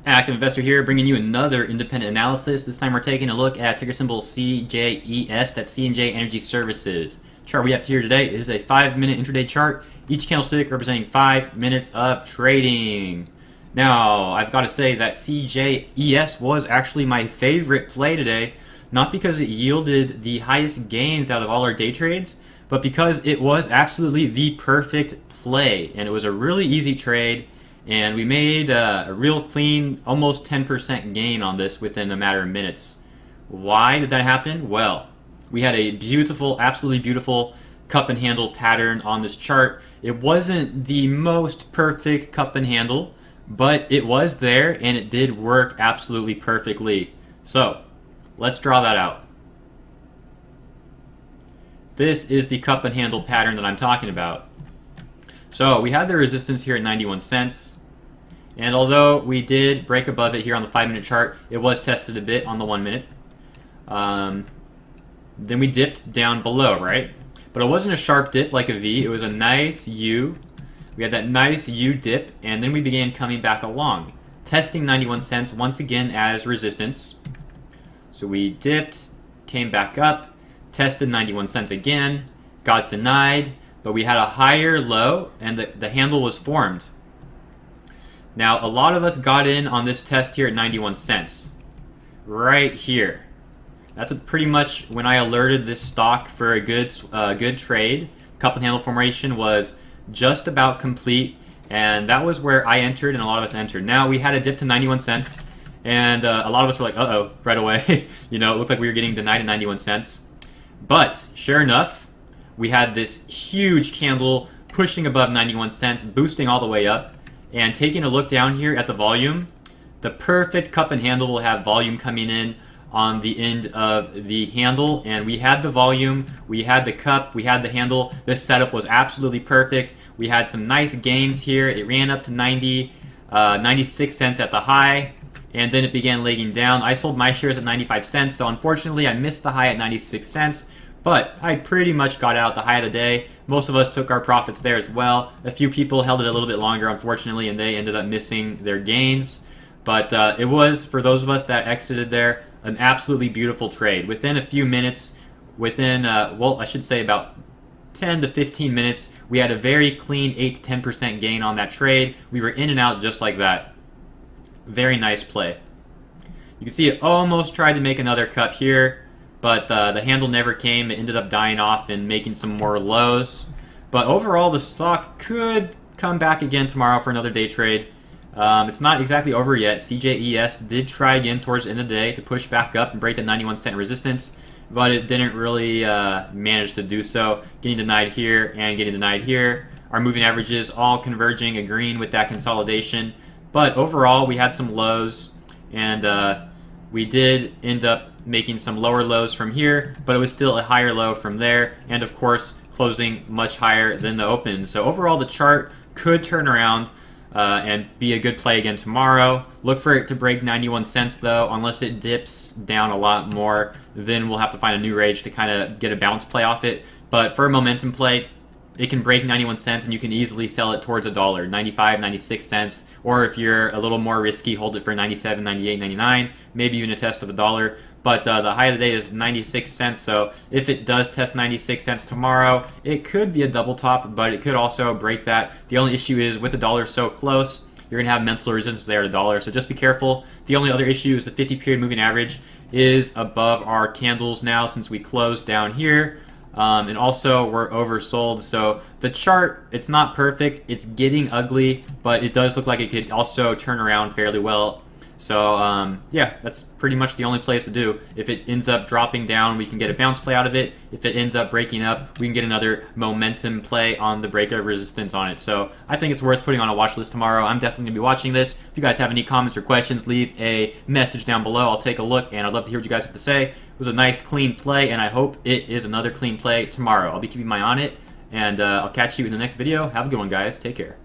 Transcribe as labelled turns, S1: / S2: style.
S1: Active Investor here, bringing you another independent analysis. This time we're taking a look at ticker symbol CJES, that's C&J Energy Services. Chart we have here today is a 5-minute intraday chart, each candlestick representing 5 minutes of trading. Now, I've got to say that CJES was actually my favorite play today, not because it yielded the highest gains out of all our day trades, but because it was absolutely the perfect play, and it was a really easy trade. And we made a real clean, almost 10% gain on this within a matter of minutes. Why did that happen? Well, we had a beautiful, absolutely beautiful cup and handle pattern on this chart. It wasn't the most perfect cup and handle, but it was there and it did work absolutely perfectly. So, let's draw that out. This is the cup and handle pattern that I'm talking about. So, we had the resistance here at 91 cents. And although we did break above it here on the 5-minute chart, it was tested a bit on the 1 minute. Then we dipped down below, right? But it wasn't a sharp dip like a V. It was a nice U. We had that nice U dip, and then we began coming back along, testing 91 cents once again as resistance. So we dipped, came back up, tested 91 cents again, got denied, but we had a higher low, and the handle was formed. Now, a lot of us got in on this test here at 91 cents. Right here. That's pretty much when I alerted this stock for a good trade. Cup and handle formation was just about complete, and that was where I entered and a lot of us entered. Now, we had a dip to 91 cents, and a lot of us were like, uh-oh, right away. You know, it looked like we were getting denied at 91 cents. But, sure enough, we had this huge candle pushing above 91 cents, boosting all the way up. And taking a look down here at the volume, the perfect cup and handle will have volume coming in on the end of the handle. And we had the volume, we had the cup, we had the handle. This setup was absolutely perfect. We had some nice gains here. It ran up to 96 cents at the high, and then it began lagging down. I sold my shares at 95 cents, so unfortunately I missed the high at 96 cents. But I pretty much got out the high of the day. Most of us took our profits there as well. A few people held it a little bit longer, unfortunately, and they ended up missing their gains. But it was, for those of us that exited there, an absolutely beautiful trade. Within a few minutes, well, I should say about 10 to 15 minutes, we had a very clean 8 to 10% gain on that trade. We were in and out just like that. Very nice play. You can see it almost tried to make another cut here, but the handle never came. It ended up dying off and making some more lows. But overall, the stock could come back again tomorrow for another day trade. It's not exactly over yet. CJES did try again towards the end of the day to push back up and break the 91 cent resistance, but it didn't really manage to do so. Getting denied here and getting denied here. Our moving averages all converging, agreeing with that consolidation. But overall, we had some lows, and we did end up making some lower lows from here, but it was still a higher low from there, and of course closing much higher than the open. So overall, the chart could turn around and be a good play again tomorrow. Look for it to break 91 cents though. Unless it dips down a lot more, then we'll have to find a new range to kind of get a bounce play off it. But for a momentum play, it can break 91 cents and you can easily sell it towards $1, 95, 96 cents. Or if you're a little more risky, hold it for 97, 98, 99, maybe even a test of $1. But the high of the day is 96 cents, so if it does test 96 cents tomorrow, it could be a double top, but it could also break that. The only issue is with the dollar so close, you're going to have mental resistance there at $1, so just be careful. The only other issue is the 50-period moving average is above our candles now since we closed down here. And also, we're oversold, so the chart, it's not perfect, it's getting ugly, but it does look like it could also turn around fairly well. So, yeah, that's pretty much the only place to do. If it ends up dropping down, we can get a bounce play out of it. If it ends up breaking up, we can get another momentum play on the breakout resistance on it. So, I think it's worth putting on a watch list tomorrow. I'm definitely going to be watching this. If you guys have any comments or questions, leave a message down below. I'll take a look, and I'd love to hear what you guys have to say. It was a nice, clean play, and I hope it is another clean play tomorrow. I'll be keeping my eye on it, and I'll catch you in the next video. Have a good one, guys. Take care.